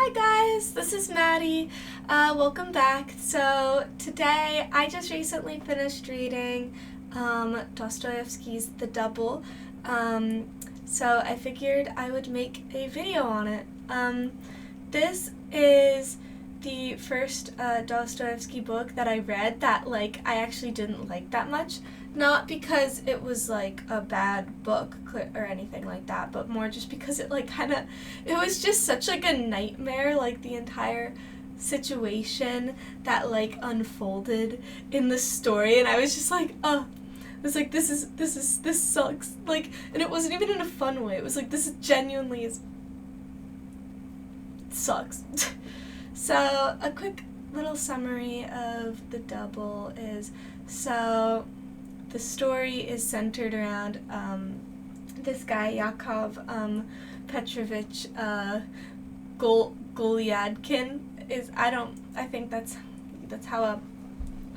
Hi guys, this is Maddie. Welcome back. So today I just recently finished reading Dostoevsky's The Double. So I figured I would make a video on it. This is the first Dostoevsky book that I read that I actually didn't like that much. Not because it was a bad book or anything like that, but more just because it it was just such a nightmare, the entire situation that unfolded in the story, and I was just I was this sucks, and it wasn't even in a fun way. It was this genuinely sucks. So a quick little summary of The Double is, the story is centered around this guy, Yakov Petrovich Goliadkin. I think that's how a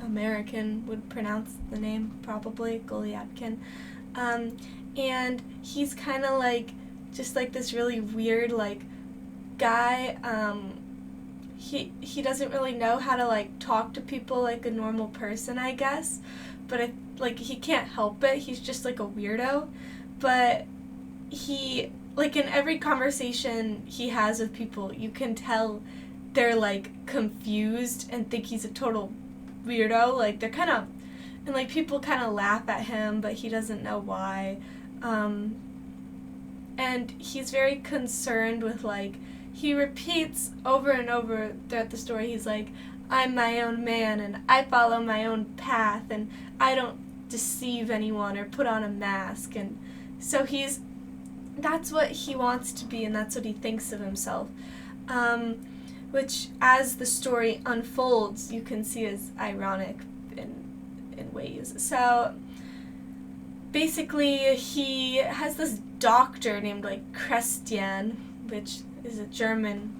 American would pronounce the name, probably, Goliadkin. And he's kind of just this really weird guy. He doesn't really know how to talk to people like a normal person, I guess, but he can't help it. He's just a weirdo, but he in every conversation he has with people, you can tell they're confused and think he's a total weirdo. They're kind of, and people kind of laugh at him, but he doesn't know why. And he's very concerned with he repeats over and over throughout the story, he's I'm my own man and I follow my own path and I don't deceive anyone or put on a mask. And so that's what he wants to be, and that's what he thinks of himself. Which, as the story unfolds, you can see is ironic in ways. So basically he has this doctor named Christian, which is a German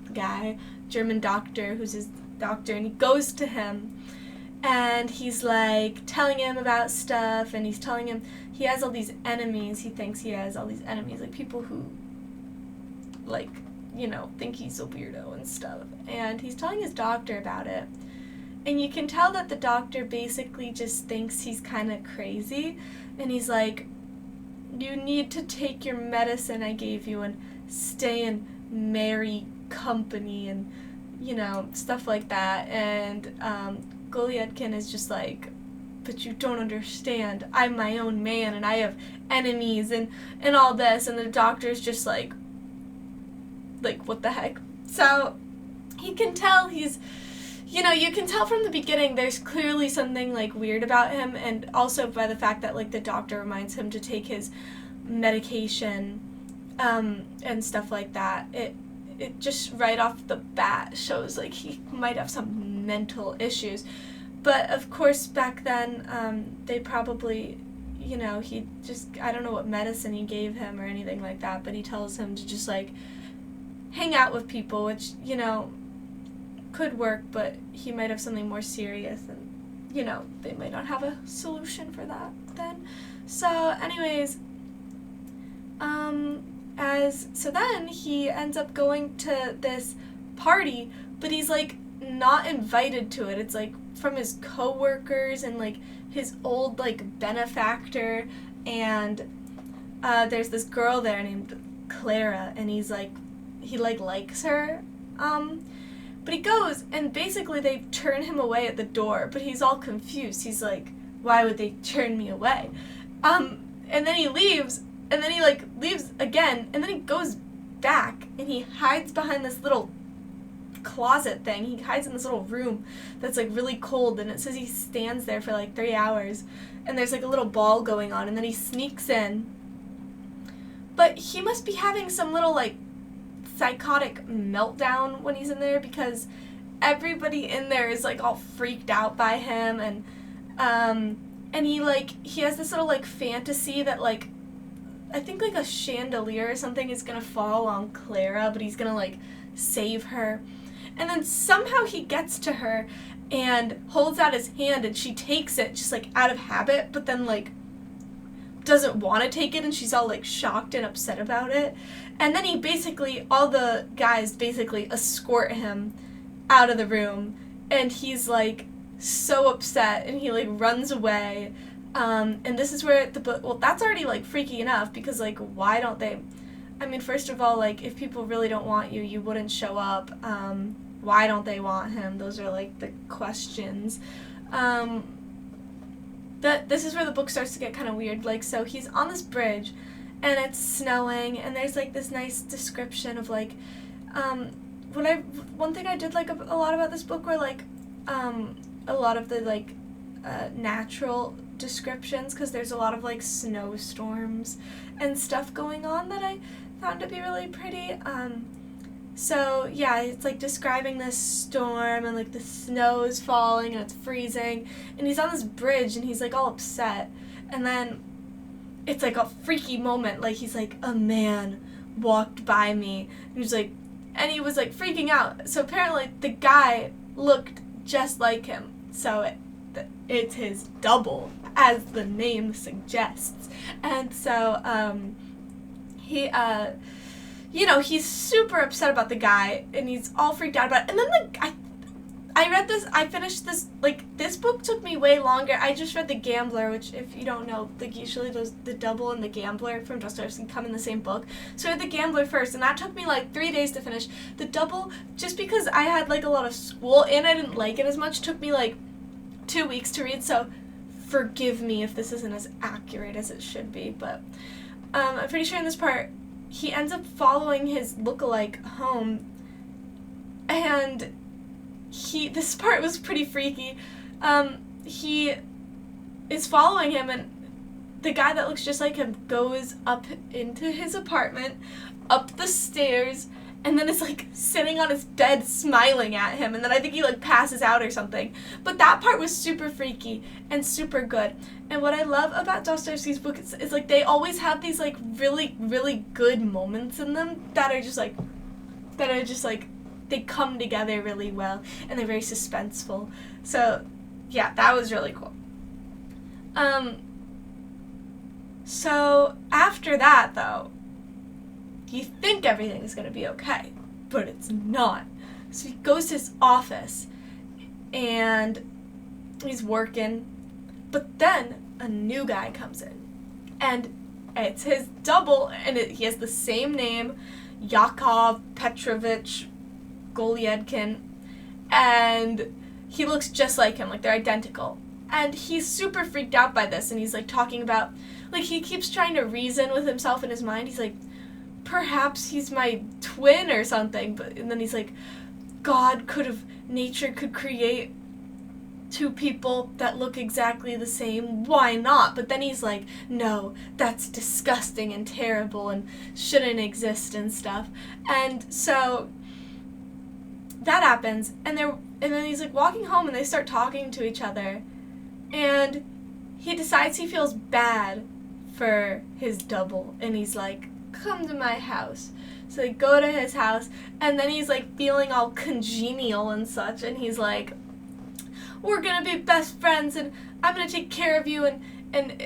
doctor who's his doctor, and he goes to him and he's telling him about stuff, and he's telling him he has all these enemies. He thinks he has all these enemies, people who think he's a weirdo and stuff, and he's telling his doctor about it, and you can tell that the doctor basically just thinks he's kind of crazy, and he's you need to take your medicine I gave you and stay in merry company and stuff like that. And Goliadkin is just but you don't understand, I'm my own man and I have enemies and all this, and the doctor's just what the heck. So he can tell he's, you can tell from the beginning there's clearly something weird about him, and also by the fact that the doctor reminds him to take his medication and stuff like that. It just right off the bat shows he might have some mental issues. But of course back then they probably, he just, I don't know what medicine he gave him or anything like that, but he tells him to just hang out with people, which could work, but he might have something more serious, and they might not have a solution for that then. So anyways, so then he ends up going to this party, but he's not invited to it. It's from his coworkers and his old benefactor, and there's this girl there named Clara, and he's he likes her, but he goes, and basically they turn him away at the door, but he's all confused. He's why would they turn me away? And then he leaves, and then he leaves again, and then he goes back and he hides behind this little closet thing. He hides in this little room that's really cold, and it says he stands there for 3 hours, and there's a little ball going on, and then he sneaks in. But he must be having some little psychotic meltdown when he's in there, because everybody in there is all freaked out by him, and he has this little fantasy that I think a chandelier or something is gonna fall on Clara, but he's gonna save her. And then somehow he gets to her and holds out his hand, and she takes it just out of habit, but then doesn't want to take it, and she's all like shocked and upset about it. And then all the guys basically escort him out of the room, and he's like so upset, and he like runs away. And this is where the book, well, that's already like freaky enough, because like, why don't they, I mean, first of all, like, if people really don't want you, you wouldn't show up. Why don't they want him? Those are like the questions. This is where the book starts to get kind of weird. Like, so he's on this bridge, and it's snowing, and there's like this nice description of like, one thing I did like a lot about this book were like, a lot of the like, natural descriptions, because there's a lot of like snowstorms and stuff going on that I found to be really pretty. So yeah, it's like describing this storm, and like the snow's falling and it's freezing, and he's on this bridge and he's like all upset, and then it's like a freaky moment, like he's like, a man walked by me, and he's like, and he was like freaking out. So apparently the guy looked just like him, so it's his double, as the name suggests. And so he he's super upset about the guy, and he's all freaked out about it. And then I finished this, like, this book took me way longer. I just read The Gambler, which, if you don't know, like, usually the Double and The Gambler from Dostoevsky come in the same book. So I read The Gambler first, and that took me like 3 days to finish. The Double, just because I had like a lot of school and I didn't like it as much, took me like 2 weeks to read, so forgive me if this isn't as accurate as it should be, but I'm pretty sure in this part he ends up following his lookalike home, and this part was pretty freaky. He is following him, and the guy that looks just like him goes up into his apartment, up the stairs, and then is like sitting on his bed smiling at him, and then I think he like passes out or something. But that part was super freaky and super good. And what I love about Dostoevsky's book is like they always have these like really, really good moments in them that are just like they come together really well, and they're very suspenseful. So yeah, that was really cool. So after that though, you think everything is going to be okay, but it's not. So he goes to his office, and he's working, but then a new guy comes in, and it's his double, and he has the same name, Yakov Petrovich Goliadkin, and he looks just like him, like they're identical. And he's super freaked out by this, and he's like talking about, like he keeps trying to reason with himself in his mind. He's like, perhaps he's my twin or something, and then he's like, nature could create two people that look exactly the same, why not? But then he's like, no, that's disgusting and terrible and shouldn't exist and stuff. And so that happens, and then he's like walking home, and they start talking to each other, and he decides he feels bad for his double, and he's like, come to my house. So they go to his house, and then he's like feeling all congenial and such, and he's like, we're gonna be best friends, and I'm gonna take care of you, and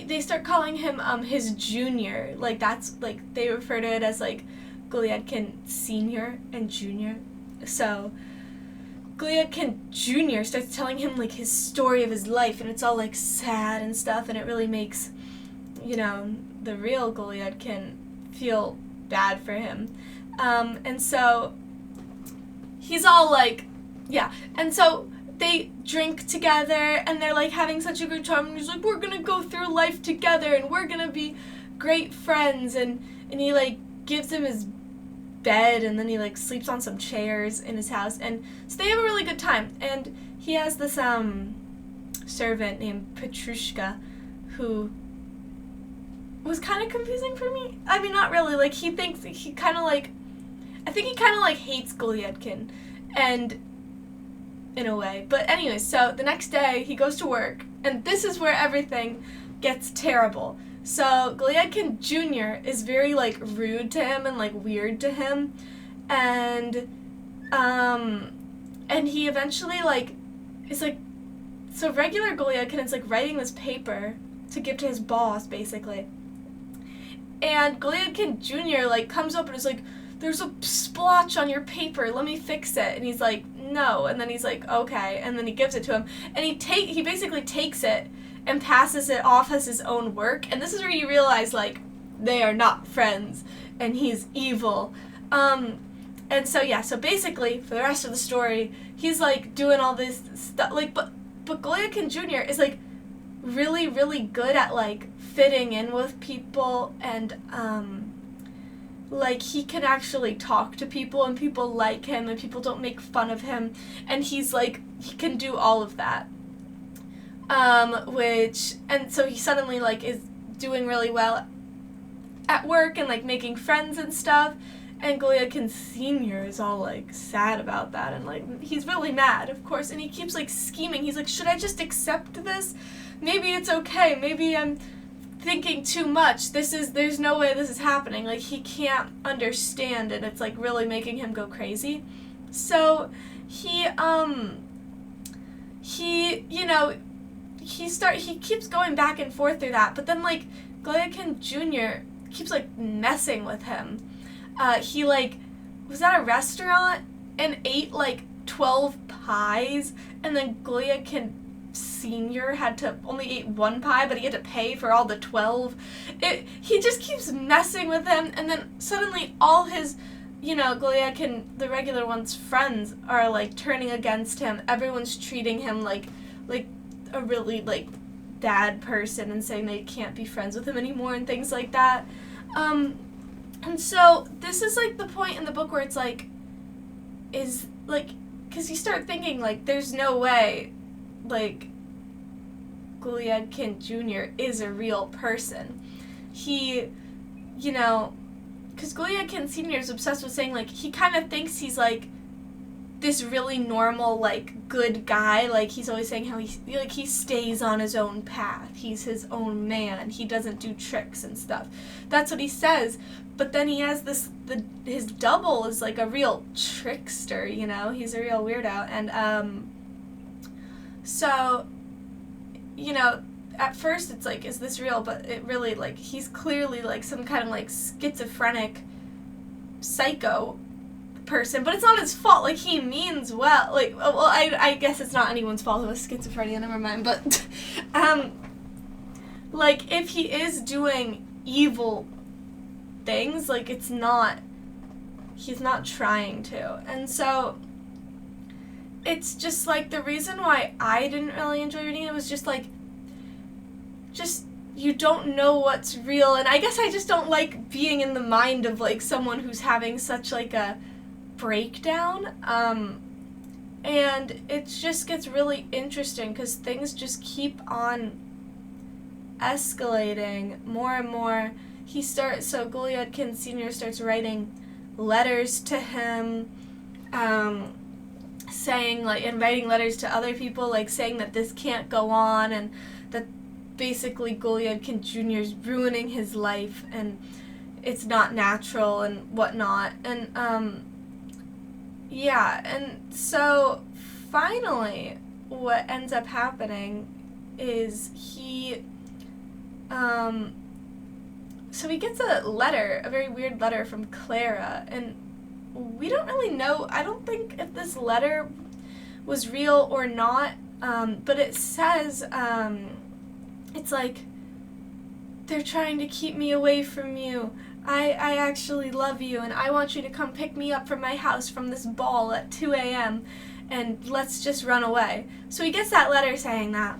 they start calling him his junior, like that's like they refer to it as like Goliadkin Senior and Junior. So Goliadkin Jr. starts telling him like his story of his life, and it's all like sad and stuff, and it really makes, the real Goliadkin feel bad for him. And so he's all like, yeah. And so they drink together, and they're like having such a good time, and he's like, we're gonna go through life together, and we're gonna be great friends, and he like gives him his bed, and then he like sleeps on some chairs in his house, and so they have a really good time. And he has this servant named Petrushka, who was kind of confusing for me. I mean, not really, like I think he kind of like hates Goliadkin, and in a way. But anyway, so the next day he goes to work, and this is where everything gets terrible. So Goliadkin Jr. is very like rude to him and like weird to him, and he eventually like is like, so regular Goliadkin is like writing this paper to give to his boss, basically. And Goliathkin Jr. like comes up and is like, there's a splotch on your paper, let me fix it. And he's like, no. And then he's like, okay. And then he gives it to him. And he basically takes it and passes it off as his own work. And this is where you realize, like, they are not friends. And he's evil. And so, yeah, so basically, for the rest of the story, he's, like, doing all this stuff. Like, but Goliathkin Jr. is, like, really, really good at, like, fitting in with people. And, like, he can actually talk to people, and people like him, and people don't make fun of him. And he's, like, he can do all of that. And so he suddenly, like, is doing really well at work and, like, making friends and stuff. And Goliathkin Sr. is all, like, sad about that. And, like, he's really mad, of course. And he keeps, like, scheming. He's like, should I just accept this? Maybe it's okay. Maybe I'm thinking too much. There's no way this is happening. Like, he can't understand, and it's, like, really making him go crazy. So, he keeps going back and forth through that. But then, like, Goliathkin Jr. keeps, like, messing with him. He, like, was at a restaurant and ate, like, 12 pies, and then Goliathkin Sr. had to only eat 1 pie, but he had to pay for all the 12. He just keeps messing with him, and then suddenly all his, Goliathkin, the regular one's friends, are, like, turning against him. Everyone's treating him like a really, like, bad person and saying they can't be friends with him anymore and things like that. And so this is, like, the point in the book where it's, like, is, like, because you start thinking, like, there's no way, like, Goliathkin Jr. is a real person. He, because Goliathkin Sr. is obsessed with saying, like, he kind of thinks he's, like, this really normal, like, good guy. Like, he's always saying how he stays on his own path. He's his own man. He doesn't do tricks and stuff. That's what he says. But then he has his double is, like, a real trickster, He's a real weirdo. And, so, at first it's like, is this real? But it really, like, he's clearly, like, some kind of, like, schizophrenic psycho person, but it's not his fault. Like, he means well. Like, well, I guess it's not anyone's fault who has schizophrenia, never mind. But, like, if he is doing evil things, like, he's not trying to. And so, it's just, like, the reason why I didn't really enjoy reading it was just, like, you don't know what's real, and I guess I just don't like being in the mind of, like, someone who's having such, like, a breakdown, and it just gets really interesting because things just keep on escalating more and more. So Goliathkin Sr. starts writing letters to him, saying, like, and writing letters to other people, like, saying that this can't go on, and that basically Goliathkin Jr. is ruining his life, and it's not natural, and whatnot, and, yeah, and so finally what ends up happening is so he gets a very weird letter from Clara, and we don't really know, I don't think if this letter was real or not, but it says, it's like, they're trying to keep me away from you. I actually love you, and I want you to come pick me up from my house from this ball at 2 a.m., and let's just run away. So he gets that letter saying that,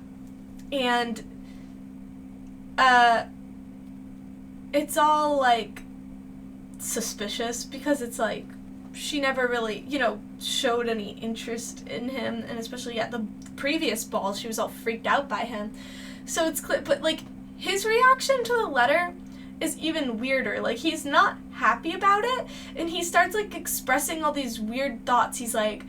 and, it's all, like, suspicious, because it's like, she never really, showed any interest in him, and especially at the previous ball, she was all freaked out by him. So it's clear, but, like, his reaction to the letter is even weirder. Like, he's not happy about it, and he starts, like, expressing all these weird thoughts. He's like,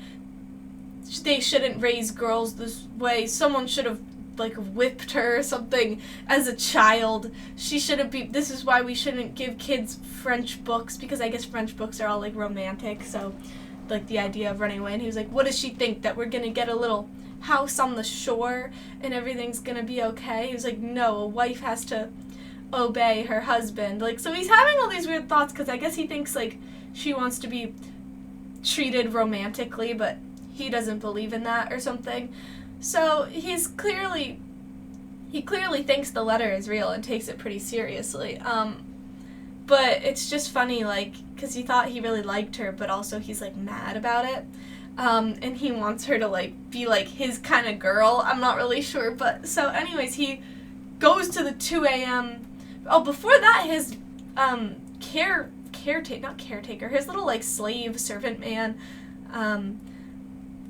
they shouldn't raise girls this way. Someone should have, like, whipped her or something as a child. She shouldn't be, this is why we shouldn't give kids French books, because I guess French books are all, like, romantic, so, like, the idea of running away. And he was like, what does she think, that we're gonna get a little house on the shore and everything's gonna be okay. He was like, no, a wife has to obey her husband. Like, so he's having all these weird thoughts because I guess he thinks, like, she wants to be treated romantically, but he doesn't believe in that or something. So he clearly thinks the letter is real and takes it pretty seriously. But it's just funny, like, because he thought he really liked her, but also he's, like, mad about it. And he wants her to, like, be, like, his kind of girl. I'm not really sure. But, so anyways, he goes to the 2 a.m. Oh, before that, his caretaker, his little, like, slave servant man,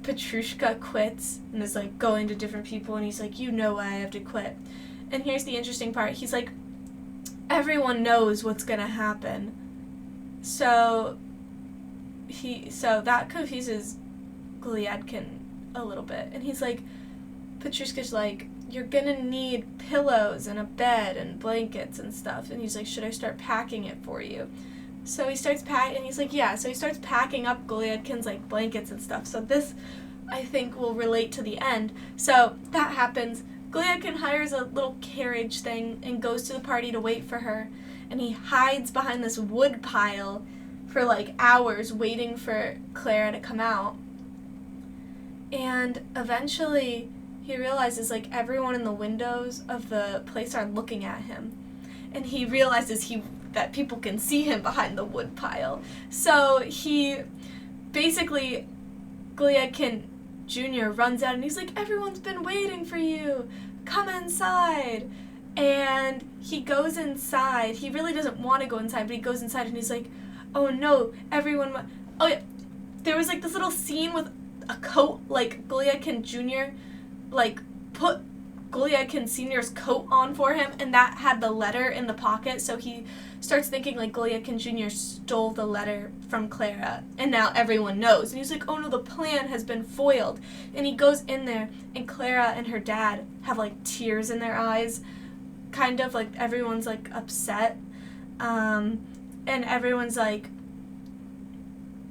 Petrushka, quits and is, like, going to different people, and he's like, you know why I have to quit. And here's the interesting part. He's like, everyone knows what's gonna happen. So that confuses Goliadkin a little bit. And he's like, Petrushka's like, you're gonna need pillows and a bed and blankets and stuff. And he's like, should I start packing it for you? So he starts packing, and he's like, yeah. So he starts packing up Goliadkin's, like, blankets and stuff. So this, I think, will relate to the end. So that happens. Goliadkin hires a little carriage thing and goes to the party to wait for her. And he hides behind this wood pile for, like, hours waiting for Clara to come out. And eventually he realizes, like, everyone in the windows of the place are looking at him. And he realizes that people can see him behind the wood pile. So he basically, Goliadkin Jr. runs out and he's like, everyone's been waiting for you. Come inside. And he goes inside. He really doesn't want to go inside, but he goes inside and he's like, oh no, everyone... Oh yeah, there was, like, this little scene with a coat, like, Goliadkin Jr., like, put Goliadkin Sr.'s coat on for him, and that had the letter in the pocket, so he starts thinking, like, Goliadkin Jr. stole the letter from Clara, and now everyone knows. And he's like, oh no, the plan has been foiled. And he goes in there, and Clara and her dad have, like, tears in their eyes, kind of, like, everyone's, like, upset, and everyone's, like,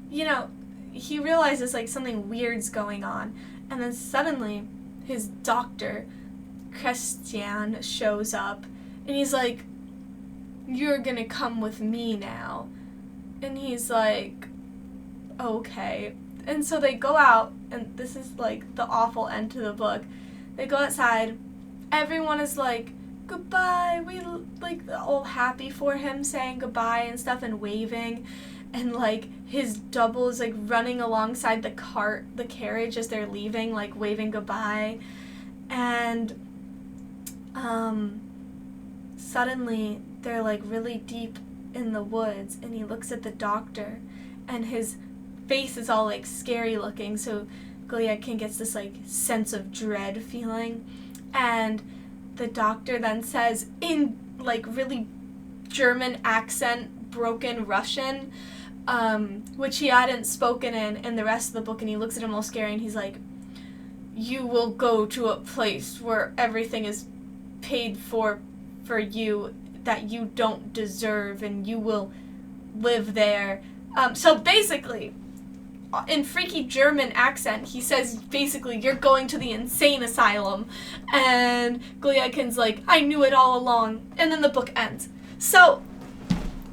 you know, he realizes, like, something weird's going on, and then suddenly his doctor, Christian, shows up, and he's like, you're gonna come with me now. And he's like, okay. And so they go out, and this is, like, the awful end to the book. They go outside, everyone is like, goodbye, we, like, all happy for him, saying goodbye and stuff and waving. And, like, his double is, like, running alongside the carriage as they're leaving, like, waving goodbye. And suddenly they're, like, really deep in the woods, and he looks at the doctor, and his face is all, like, scary looking, so Goliadkin gets this, like, sense of dread feeling. And the doctor then says, in, like, really German accent, broken Russian, which he hadn't spoken in the rest of the book, and he looks at him all scary, and he's like, you will go to a place where everything is paid for you that you don't deserve, and you will live there. So basically, in freaky German accent, he says, basically, you're going to the insane asylum. And Goliadkin's like, I knew it all along. And then the book ends. So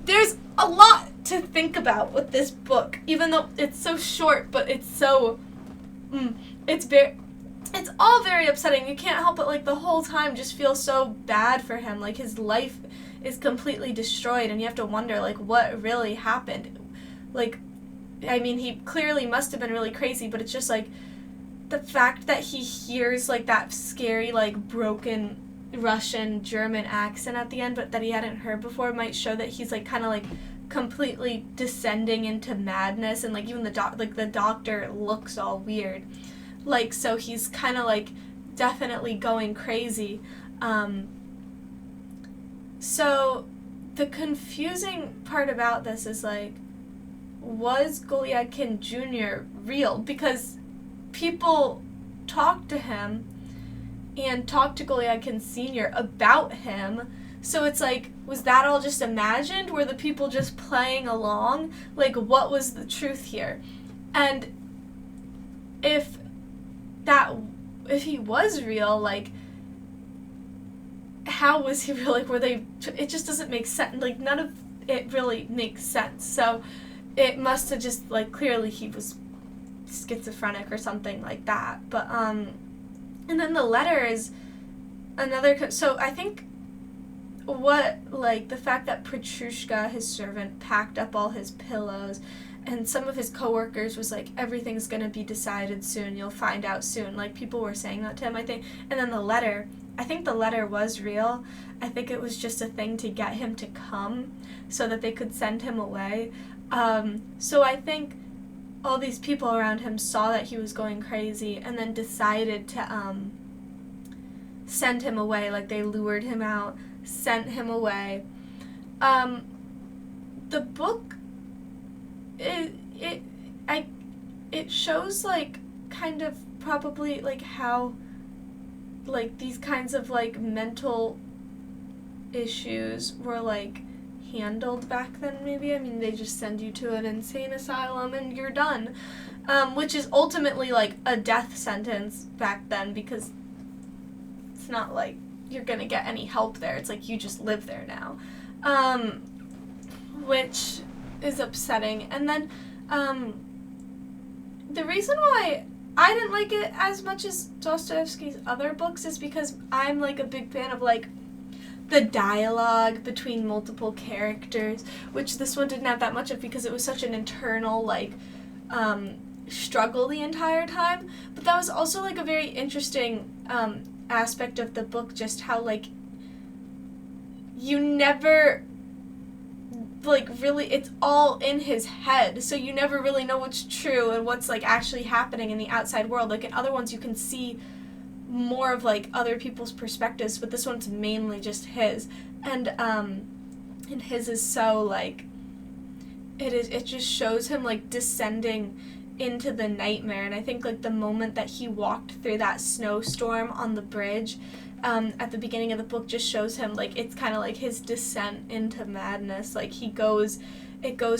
there's a lot to think about with this book, even though it's so short, but it's so, it's all very upsetting. You can't help but, like, the whole time just feel so bad for him. Like, his life is completely destroyed, and you have to wonder, like, what really happened. Like, I mean, he clearly must have been really crazy, but it's just, like, the fact that he hears, like, that scary, like, broken Russian German accent at the end, but that he hadn't heard before, might show that he's, like, kind of, like, completely descending into madness, and, like, even the doctor looks all weird. Like, so he's kind of, like, definitely going crazy. So the confusing part about this is, like, was Goliadkin Jr. real? Because people talked to him and talked to Goliadkin Sr. about him. So it's like, was that all just imagined? Were the people just playing along? Like, what was the truth here? And if if he was real, like, how was he real? Like, were they, it just doesn't make sense. Like, none of it really makes sense. So it must have just, like, clearly he was schizophrenic or something like that. But, and then the letter is another, so I think what, like, the fact that Petrushka, his servant, packed up all his pillows, and some of his coworkers was like, everything's gonna be decided soon, you'll find out soon. Like, people were saying that to him, I think. And then the letter, I think the letter was real. I think it was just a thing to get him to come so that they could send him away. So I think all these people around him saw that he was going crazy and then decided to send him away. Like, they lured him out, sent him away. The book, it shows, like, kind of probably, like, how, like, these kinds of, like, mental issues were, like, handled back then, maybe. I mean, they just send you to an insane asylum and you're done, which is ultimately, like, a death sentence back then, because it's not like you're gonna get any help there. It's like you just live there now, which is upsetting. And then the reason why I didn't like it as much as Dostoevsky's other books is because I'm, like, a big fan of, like, the dialogue between multiple characters, which this one didn't have that much of because it was such an internal, like, struggle the entire time. But that was also, like, a very interesting aspect of the book, just how, like, you never, like, really, it's all in his head, so you never really know what's true and what's, like, actually happening in the outside world. Like, in other ones you can see more of, like, other people's perspectives, but this one's mainly just his. And his is so, like, it just shows him, like, descending into the nightmare. And I think, like, the moment that he walked through that snowstorm on the bridge at the beginning of the book just shows him, like, it's kind of like his descent into madness. Like, it goes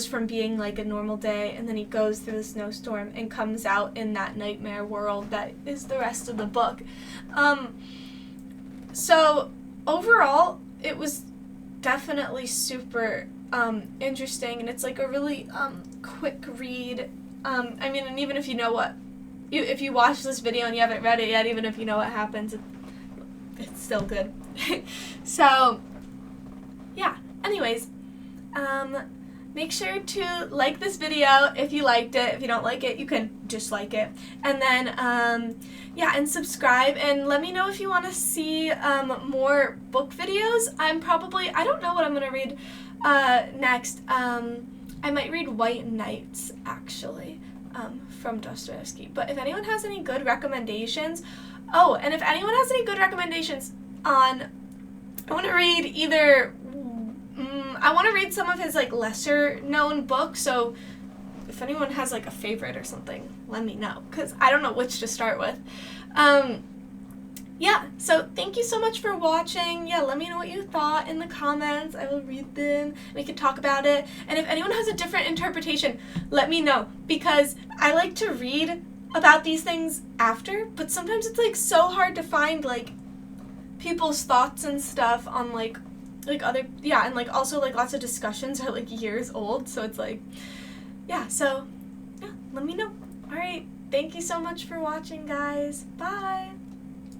from being, like, a normal day, and then he goes through the snowstorm and comes out in that nightmare world that is the rest of the book. So overall, it was definitely super interesting, and it's, like, a really quick read. I mean, and even if you know if you watch this video and you haven't read it yet, even if you know what happens, it's still good. So, yeah. Anyways, make sure to like this video if you liked it. If you don't like it, you can dislike it. And then, yeah, and subscribe, and let me know if you want to see more book videos. I don't know what I'm going to read next. I might read White Nights, actually, from Dostoevsky. But if anyone has any good recommendations, I want to read either, I want to read some of his, like, lesser known books, so if anyone has, like, a favorite or something, let me know, because I don't know which to start with. Yeah, so thank you so much for watching. Yeah, let me know what you thought in the comments. I will read them. We can talk about it. And if anyone has a different interpretation, let me know, because I like to read about these things after, but sometimes it's, like, so hard to find, like, people's thoughts and stuff on, like other, yeah, and, like, also, like, lots of discussions are, like, years old, so it's, like, yeah, so, yeah, let me know. Alright, thank you so much for watching, guys. Bye!